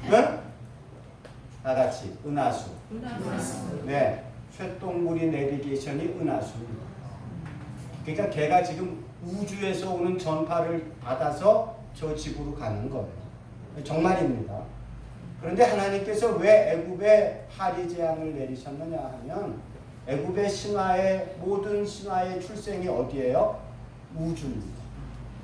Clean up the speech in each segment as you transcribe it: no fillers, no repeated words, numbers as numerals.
네? 다 같이 은하수. 네, 쇠똥구리 내비게이션이 은하수입니다. 그러니까 걔가 지금 우주에서 오는 전파를 받아서 저 지구로 가는 거예요. 정말입니다. 그런데 하나님께서 왜 애굽에 파리 재앙을 내리셨느냐 하면 애굽의 신화의 모든 신화의 출생이 어디예요? 우주입니다.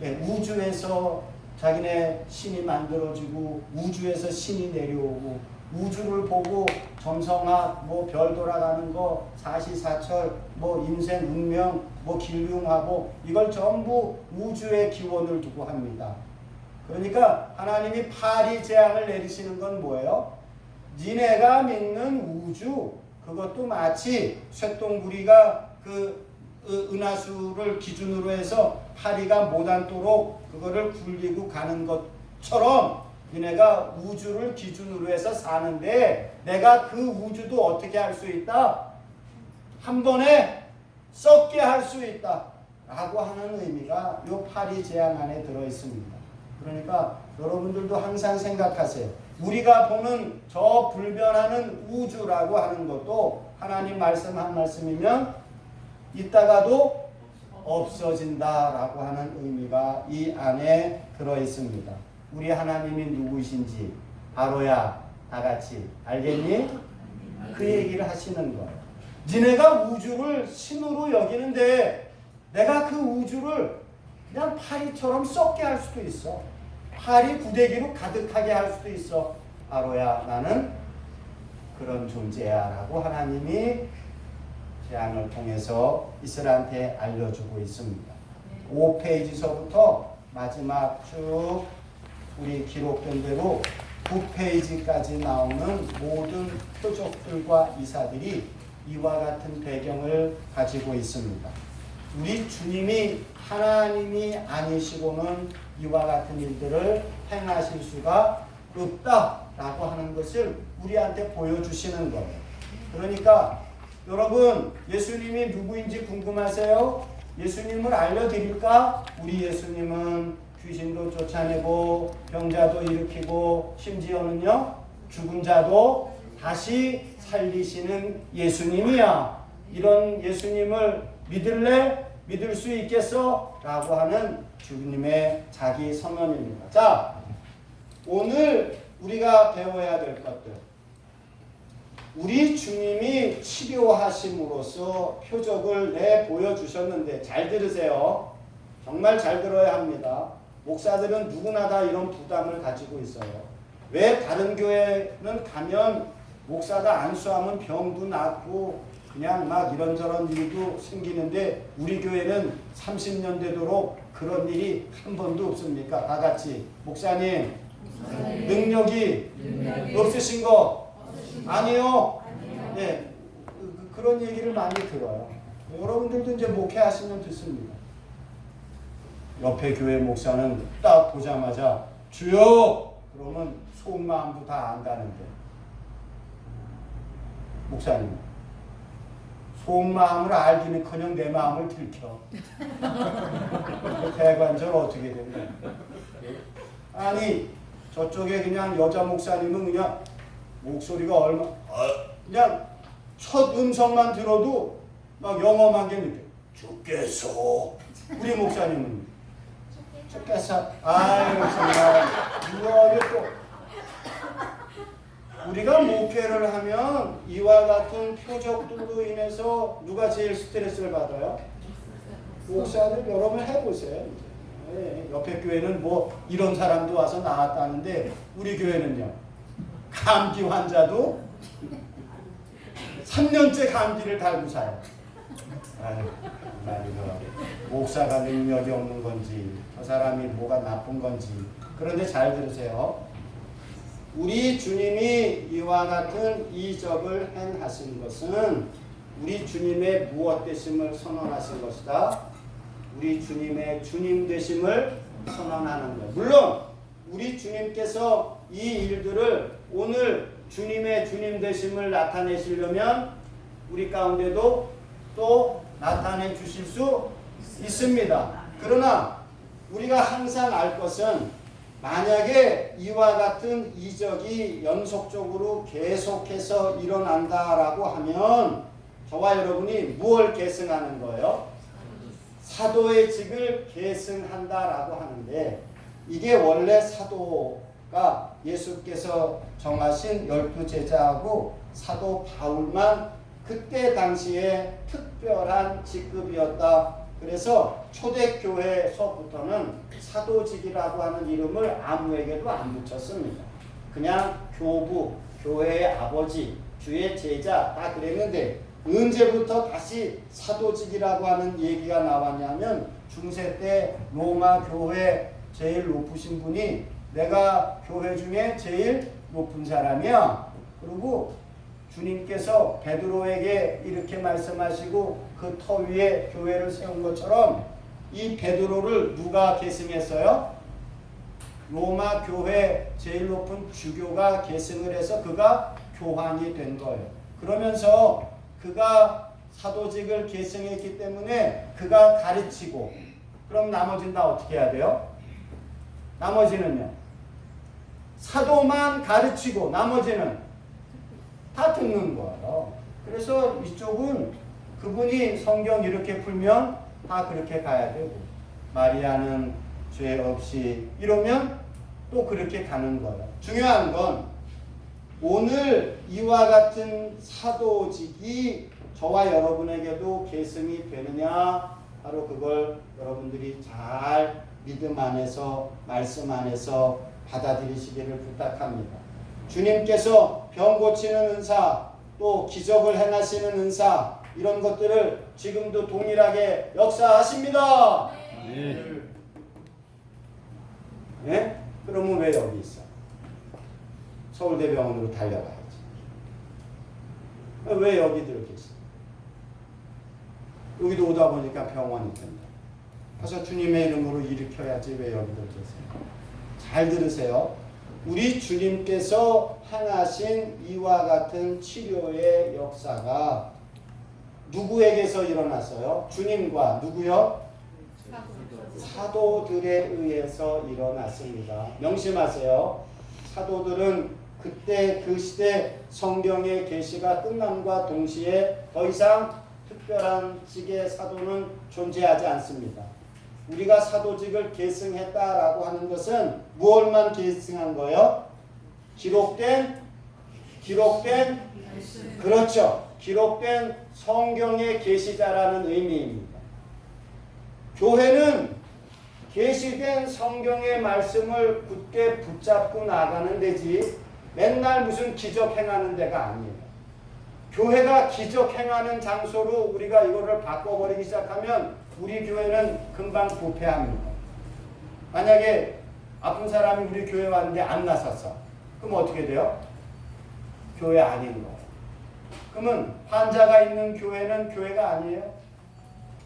예, 우주에서 자기네 신이 만들어지고 우주에서 신이 내려오고 우주를 보고 점성학, 뭐 별 돌아가는 거, 사시사철, 뭐 인생 운명, 뭐 길흉하고 이걸 전부 우주의 기원을 두고 합니다. 그러니까 하나님이 파리 재앙을 내리시는 건 뭐예요? 니네가 믿는 우주, 그것도 마치 쇠똥구리가 그 은하수를 기준으로 해서 파리가 못 앉도록 그거를 굴리고 가는 것처럼 니네가 우주를 기준으로 해서 사는데 내가 그 우주도 어떻게 할 수 있다? 한 번에 썩게 할 수 있다 라고 하는 의미가 이 파리 재앙 안에 들어있습니다. 그러니까 여러분들도 항상 생각하세요. 우리가 보는 저 불변하는 우주라고 하는 것도 하나님 말씀 한 말씀이면 있다가도 없어진다라고 하는 의미가 이 안에 들어있습니다. 우리 하나님이 누구이신지 바로야 다 같이 알겠니? 그 얘기를 하시는 거예요. 니네가 우주를 신으로 여기는데 내가 그 우주를 그냥 파리처럼 썩게 할 수도 있어. 파리 구데기로 가득하게 할 수도 있어. 바로야 나는 그런 존재야 라고 하나님이 재앙을 통해서 이스라엘한테 알려주고 있습니다. 5페이지서부터 마지막 쭉 우리 기록된 대로 9페이지까지 나오는 모든 표적들과 이사들이 이와 같은 배경을 가지고 있습니다. 우리 주님이 하나님이 아니시고는 이와 같은 일들을 행하실 수가 없다라고 하는 것을 우리한테 보여주시는 거예요. 그러니까 여러분 예수님이 누구인지 궁금하세요? 예수님을 알려드릴까? 우리 예수님은 귀신도 쫓아내고 병자도 일으키고 심지어는요 죽은 자도 다시 살리시는 예수님이야. 이런 예수님을 믿을래? 믿을 수 있겠어? 라고 하는 주님의 자기 선언입니다. 자, 오늘 우리가 배워야 될 것들. 우리 주님이 치료하심으로써 표적을 내보여주셨는데 잘 들으세요. 정말 잘 들어야 합니다. 목사들은 누구나 다 이런 부담을 가지고 있어요. 왜 다른 교회는 가면 목사가 안수하면 병도 낫고 그냥 막 이런저런 일도 생기는데 우리 교회는 30년 되도록 그런 일이 한 번도 없습니까? 다 같이 목사님 능력이 없으신 거 아니요. 네, 그런 얘기를 많이 들어요. 여러분들도 이제 목회하시면 듣습니다. 옆에 교회 목사는 딱 보자마자 주여 그러면 속마음도 다 안다는데 목사님 속마음을 알기는커녕 내 마음을 들켜. 대관절 어떻게 된 거야? 아니 저쪽에 그냥 여자 목사님은 그냥 목소리가 그냥 첫 음성만 들어도 막 영험하게 느껴. 죽겠어. 우리 목사님은 죽겠어. 아유 정말 이거를 또 우리가 목회를 하면 이와 같은 표적들로 인해서 누가 제일 스트레스를 받아요? 목사들 여러분 해보세요. 네, 옆에 교회는 뭐 이런 사람도 와서 나왔다는데 우리 교회는요. 감기 환자도 3년째 감기를 달고 사요. 아유, 목사가 능력이 없는 건지 저 사람이 뭐가 나쁜 건지. 그런데 잘 들으세요. 우리 주님이 이와 같은 이적을 행하신 것은 우리 주님의 무엇 되심을 선언하신 것이다. 우리 주님의 주님 되심을 선언하는 것. 물론 우리 주님께서 이 일들을 오늘 주님의 주님 되심을 나타내시려면 우리 가운데도 또 나타내 주실 수 있습니다. 그러나 우리가 항상 알 것은 만약에 이와 같은 이적이 연속적으로 계속해서 일어난다라고 하면 저와 여러분이 무엇을 계승하는 거예요? 사도의 직을 계승한다라고 하는데 이게 원래 사도가 예수께서 정하신 12제자하고 사도 바울만 그때 당시에 특별한 직급이었다. 그래서 초대교회에서부터는 사도직이라고 하는 이름을 아무에게도 안 붙였습니다. 그냥 교부, 교회의 아버지, 주의 제자 다 그랬는데 언제부터 다시 사도직이라고 하는 얘기가 나왔냐면 중세 때 로마 교회 제일 높으신 분이 내가 교회 중에 제일 높은 사람이야. 그리고 주님께서 베드로에게 이렇게 말씀하시고 그 터 위에 교회를 세운 것처럼 이 베드로를 누가 계승했어요? 로마 교회 제일 높은 주교가 계승을 해서 그가 교황이 된 거예요. 그러면서 그가 사도직을 계승했기 때문에 그가 가르치고 그럼 나머지는 다 어떻게 해야 돼요? 나머지는요. 사도만 가르치고 나머지는 다 듣는 거예요. 그래서 이쪽은 그분이 성경 이렇게 풀면 다 그렇게 가야 되고 마리아는 죄 없이 이러면 또 그렇게 가는 거예요. 중요한 건 오늘 이와 같은 사도직이 저와 여러분에게도 계승이 되느냐 바로 그걸 여러분들이 잘 믿음 안에서 말씀 안에서 받아들이시기를 부탁합니다. 주님께서 병 고치는 은사 또 기적을 행하시는 은사 이런 것들을 지금도 동일하게 역사하십니다. 네. 네? 그러면 왜 여기 있어? 서울대병원으로 달려가야지. 왜 여기 들어있어? 여기도 오다 보니까 병원이 된다. 그래서 주님의 이름으로 일으켜야지 왜 여기 들어있어요? 잘 들으세요. 우리 주님께서 행하신 이와 같은 치료의 역사가 누구에게서 일어났어요? 주님과 누구요? 사도들에 의해서 일어났습니다. 명심하세요. 사도들은 그때 그 시대 성경의 계시가 끝남과 동시에 더 이상 특별한 직의 사도는 존재하지 않습니다. 우리가 사도직을 계승했다라고 하는 것은 무엇만 계승한 거예요? 기록된 그렇죠. 기록된 성경의 계시자라는 의미입니다. 교회는 계시된 성경의 말씀을 굳게 붙잡고 나가는 데지 맨날 무슨 기적 행하는 데가 아니에요. 교회가 기적 행하는 장소로 우리가 이거를 바꿔버리기 시작하면 우리 교회는 금방 부패합니다. 만약에 아픈 사람이 우리 교회 왔는데 안 나섰어. 그럼 어떻게 돼요? 교회 아닌 거예요. 그러면 환자가 있는 교회는 교회가 아니에요.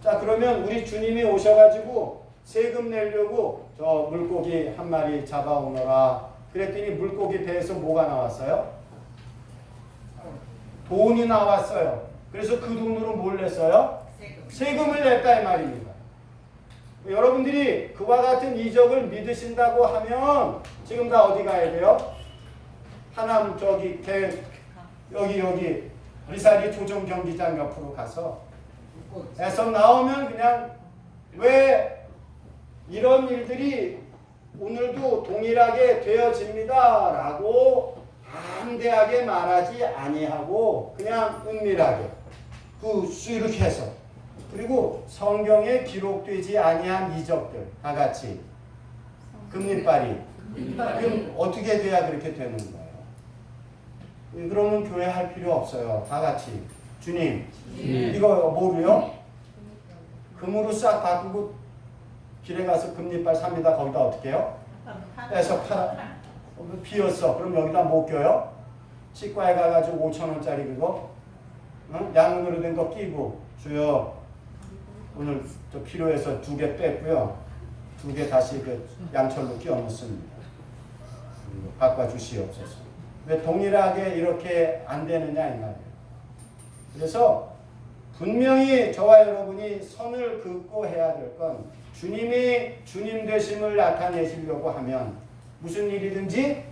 자, 그러면 우리 주님이 오셔가지고 세금 내려고 저 물고기 한 마리 잡아오너라. 그랬더니 물고기 배에서 뭐가 나왔어요? 돈이 나왔어요. 그래서 그 돈으로 뭘 냈어요? 세금을 냈다 이 말입니다. 여러분들이 그와 같은 이적을 믿으신다고 하면 지금 다 어디 가야 돼요? 하남 저기 여기 리사리 조정 경기장 옆으로 가서 에서 나오면 그냥 왜 이런 일들이 오늘도 동일하게 되어집니다 라고 담대하게 말하지 아니하고 그냥 은밀하게 이렇게 해서 그리고 성경에 기록되지 아니한 이적들 다 같이 금리빨이 그럼 어떻게 돼야 그렇게 되는 거예요? 그러면 교회 할 필요 없어요. 다 같이 주님 이거 뭐로요? 금으로 싹 바꾸고 길에 가서 금리빨 삽니다. 거기다 어떻게 해요? 빼서 팔아. 비었어. 그럼 여기다 못 껴요? 치과에 가가지고 5,000원짜리 그거 양은으로 된 거 끼고 주여 오늘 저 필요해서 2개 뺐고요. 2개 다시 그 양철로 끼워 놓습니다. 바꿔주시옵소서. 왜 동일하게 이렇게 안 되느냐 이 말이에요. 그래서 분명히 저와 여러분이 선을 긋고 해야 될 건 주님이 주님 되심을 나타내시려고 하면 무슨 일이든지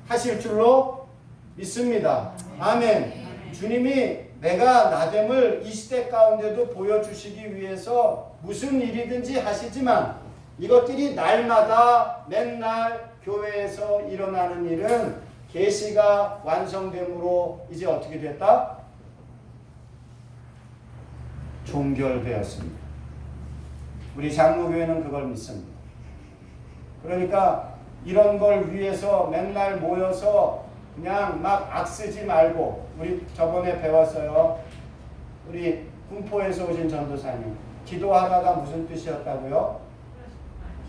하실 줄로 믿습니다. 아멘. 주님이 내가 나됨을 이 시대 가운데도 보여주시기 위해서 무슨 일이든지 하시지만 이것들이 날마다 맨날 교회에서 일어나는 일은 계시가 완성됨으로 이제 어떻게 됐다? 종결되었습니다. 우리 장로교회는 그걸 믿습니다. 그러니까 이런 걸 위해서 맨날 모여서 그냥 막 악쓰지 말고, 우리 저번에 배웠어요. 우리 군포에서 오신 전도사님, 기도하라가 무슨 뜻이었다고요?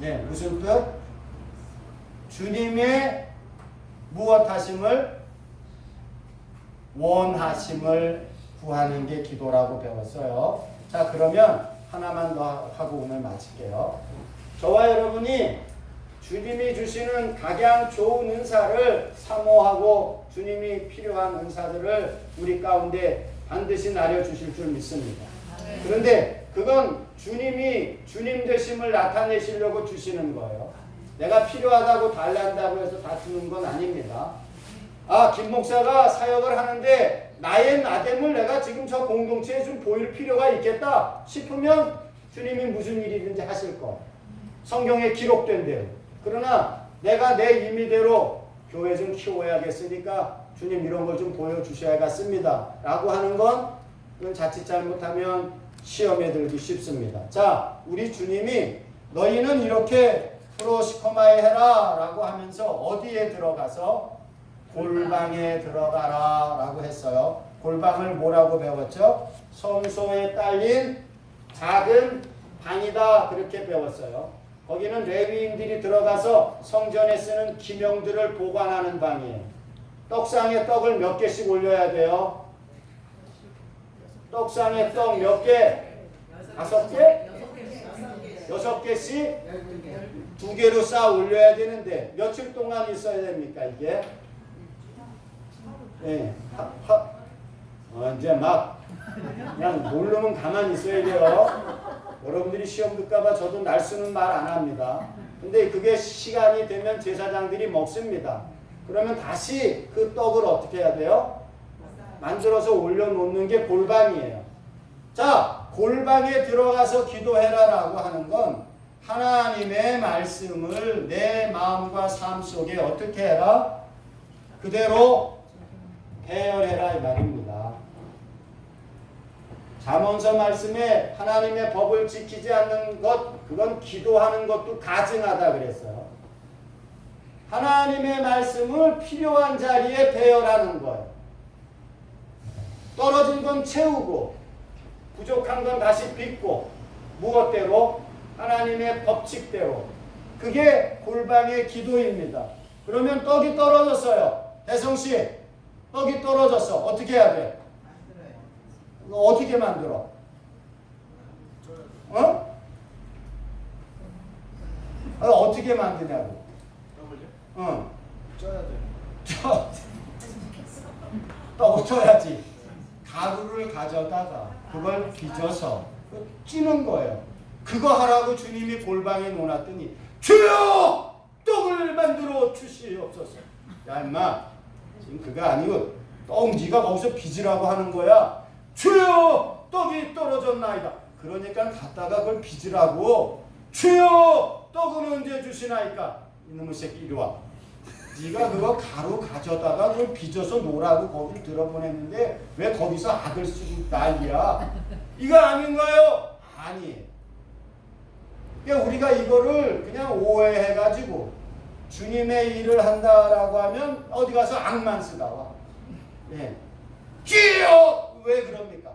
네, 무슨 뜻? 주님의 무엇하심을? 원하심을 구하는 게 기도라고 배웠어요. 자, 그러면 하나만 더 하고 오늘 마칠게요. 저와 여러분이 주님이 주시는 각양 좋은 은사를 사모하고 주님이 필요한 은사들을 우리 가운데 반드시 나려주실 줄 믿습니다. 그런데 그건 주님이 주님 되심을 나타내시려고 주시는 거예요. 내가 필요하다고 달란다고 해서 다 주는 건 아닙니다. 아, 김 목사가 사역을 하는데 나의 나됨을 내가 지금 저 공동체에 좀 보일 필요가 있겠다 싶으면 주님이 무슨 일이든지 하실 거예요. 성경에 기록된 대로. 그러나 내가 내 임의대로 교회 좀 키워야겠으니까 주님 이런 걸 좀 보여주셔야겠습니다 라고 하는 건 그건 자칫 잘못하면 시험에 들기 쉽습니다. 자, 우리 주님이 너희는 이렇게 프로시코마에 해라 라고 하면서 어디에 들어가서? 골방에 들어가라 라고 했어요. 골방을 뭐라고 배웠죠? 성소에 딸린 작은 방이다 그렇게 배웠어요. 거기는 레위인들이 들어가서 성전에 쓰는 기명들을 보관하는 방이에요. 떡상에 떡을 몇 개씩 올려야 돼요? 떡상에 떡 몇 개? 5개? 6개씩? 2개로 쌓아 올려야 되는데 며칠 동안 있어야 됩니까 이게? 네. 이제 막 그냥 모르면 가만히 있어야 돼요. 여러분들이 시험 듣까봐 저도 날쓰는 말 안 합니다. 근데 그게 시간이 되면 제사장들이 먹습니다. 그러면 다시 그 떡을 어떻게 해야 돼요? 만들어서 올려놓는 게 골방이에요. 자, 골방에 들어가서 기도해라라고 하는 건 하나님의 말씀을 내 마음과 삶 속에 어떻게 해라? 그대로 배열해라 이 말입니다. 잠언서 말씀에 하나님의 법을 지키지 않는 것, 그건 기도하는 것도 가증하다 그랬어요. 하나님의 말씀을 필요한 자리에 배열하는 거예요. 떨어진 건 채우고 부족한 건 다시 빚고 무엇대로? 하나님의 법칙대로. 그게 골방의 기도입니다. 그러면 떡이 떨어졌어요. 혜성씨, 떡이 떨어졌어. 어떻게 해야 돼? 어떻게 만들어? 어? 어떻게 만드냐고. 쪄야 돼. 떡 쪄야지. 가루를 가져다가 그걸 빚어서 찌는 거예요. 그거 하라고 주님이 골방에 놓았더니 주여! 떡을 만들어 주시옵소서. 야 임마, 지금 그거 아니고 떡 네가 거기서 빚으라고 하는 거야. 주여! 떡이 떨어졌나이다. 그러니까 갔다가 그걸 빚으라고. 주여! 떡은 언제 주시나이까? 이놈의 새끼 이리 와. 네가 그거 가루 가져다가 그걸 빚어서 놓으라고 거기 들어보냈는데 왜 거기서 악을 쓰고 난리야? 이거 아닌가요? 아니에요. 그러니까 우리가 이거를 그냥 오해해가지고 주님의 일을 한다라고 하면 어디 가서 악만 쓰다 와. 예. 주여! 왜 그럽니까?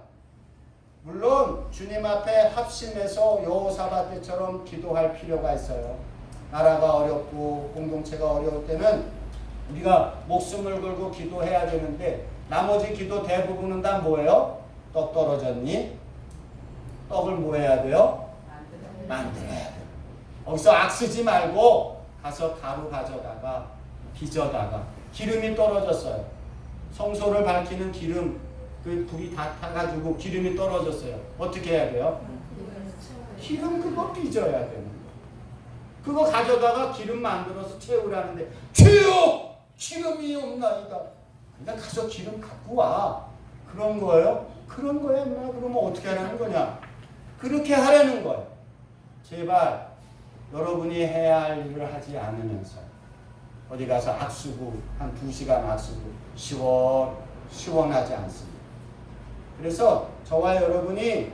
물론 주님 앞에 합심해서 여호사밧 때처럼 기도할 필요가 있어요. 나라가 어렵고 공동체가 어려울 때는 우리가 목숨을 걸고 기도해야 되는데 나머지 기도 대부분은 다 뭐예요? 떡 떨어졌니? 떡을 뭐 해야 돼요? 만들어야 돼요. 거기서 악쓰지 말고 가서 가루 가져다가 빚어다가 기름이 떨어졌어요. 성소를 밝히는 기름 그 불이 다 타가지고 기름이 떨어졌어요. 어떻게 해야 돼요? 기름 그거 빚어야 되는 거예요. 그거 가져다가 기름 만들어서 채우라는데 주여 기름이 없나이다. 그러니까 가서 기름 갖고 와. 그런 거예요? 그런 거야. 그러면 어떻게 하라는 거냐? 그렇게 하라는 거예요. 제발 여러분이 해야 할 일을 하지 않으면서 어디 가서 악수고 한 2시간 악수고 시원하지 않습니다. 그래서 저와 여러분이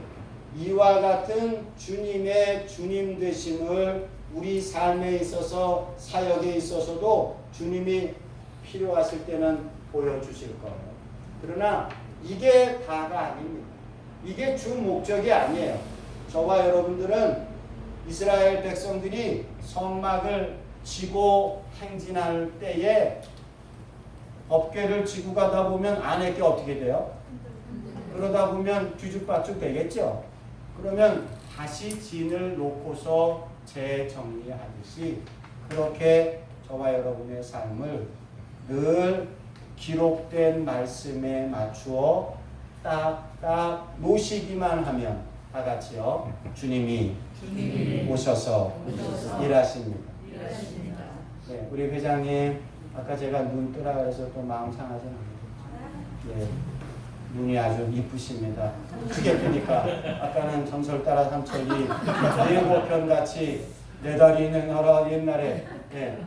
이와 같은 주님의 주님 되심을 우리 삶에 있어서 사역에 있어서도 주님이 필요하실 때는 보여주실 거예요. 그러나 이게 다가 아닙니다. 이게 주 목적이 아니에요. 저와 여러분들은 이스라엘 백성들이 성막을 지고 행진할 때에 법궤를 지고 가다 보면 안에 게 어떻게 돼요? 그러다 보면 뒤죽박죽 되겠죠. 그러면 다시 진을 놓고서 재정리하듯이 그렇게 저와 여러분의 삶을 늘 기록된 말씀에 맞추어 딱 놓으시기만 하면 다 같이요. 주님이 오셔서 일하십니다. 네, 우리 회장님 아까 제가 눈 뜨라 그래서 또 마음 상하지 않아요. 네, 눈이 아주 이쁘십니다. 크게 뜨니까 아까는 정설 따라 삼천리 예고편 같이 내 다리 있는 나라 옛날에 네.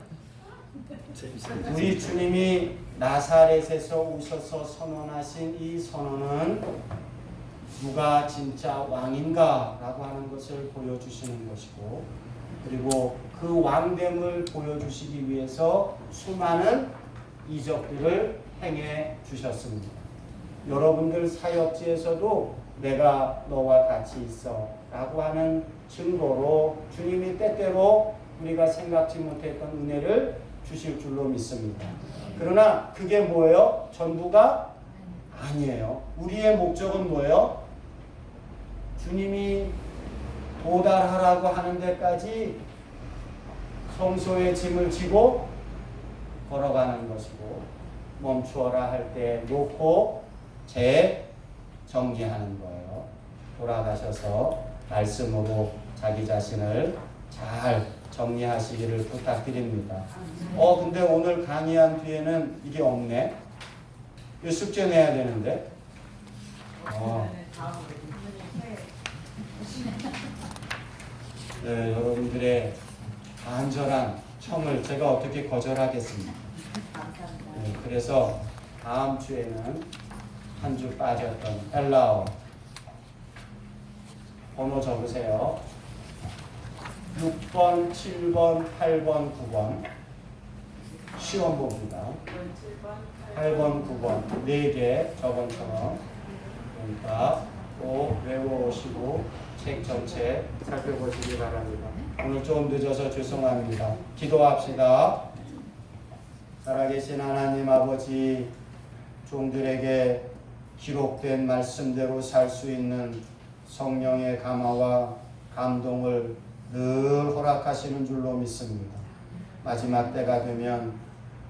우리 주님이 나사렛에서 오셔서 선언하신 이 선언은 누가 진짜 왕인가 라고 하는 것을 보여주시는 것이고 그리고 그 왕됨을 보여주시기 위해서 수많은 이적들을 행해 주셨습니다. 여러분들 사역지에서도 내가 너와 같이 있어 라고 하는 증거로 주님이 때때로 우리가 생각지 못했던 은혜를 주실 줄로 믿습니다. 그러나 그게 뭐예요? 전부가 아니에요. 우리의 목적은 뭐예요? 주님이 도달하라고 하는 데까지 성소의 짐을 지고 걸어가는 것이고 멈추어라 할 때 놓고 재정리하는 거예요. 돌아가셔서 말씀으로 자기 자신을 잘 정리하시기를 부탁드립니다. 근데 오늘 강의한 뒤에는 이게 없네. 이 숙제 내야 되는데. 네, 여러분들의 간절한 청을 제가 어떻게 거절하겠습니까? 네, 그래서 다음 주에는 한 주 빠졌던 엘라오 번호 적으세요. 6번, 7번, 8번, 9번 시험 봅니다. 8번, 9번 4개 저번처럼 그러니까 꼭 외워오시고 책 전체 살펴보시기 바랍니다. 오늘 좀 늦어서 죄송합니다. 기도합시다. 살아계신 하나님 아버지 종들에게 기록된 말씀대로 살 수 있는 성령의 감화와 감동을 늘 허락하시는 줄로 믿습니다. 마지막 때가 되면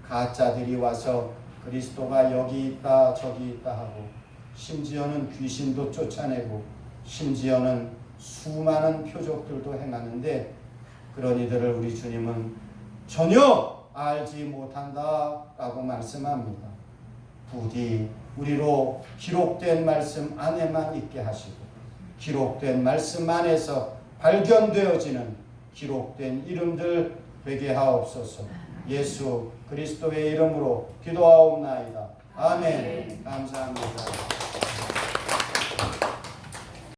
가짜들이 와서 그리스도가 여기 있다 저기 있다 하고 심지어는 귀신도 쫓아내고 심지어는 수많은 표적들도 행하는데 그런 이들을 우리 주님은 전혀 알지 못한다 라고 말씀합니다. 부디 우리로 기록된 말씀 안에만 있게 하시고 기록된 말씀 안에서 발견되어지는 기록된 이름들 되게 하옵소서. 예수 그리스도의 이름으로 기도하옵나이다. 아멘. 감사합니다.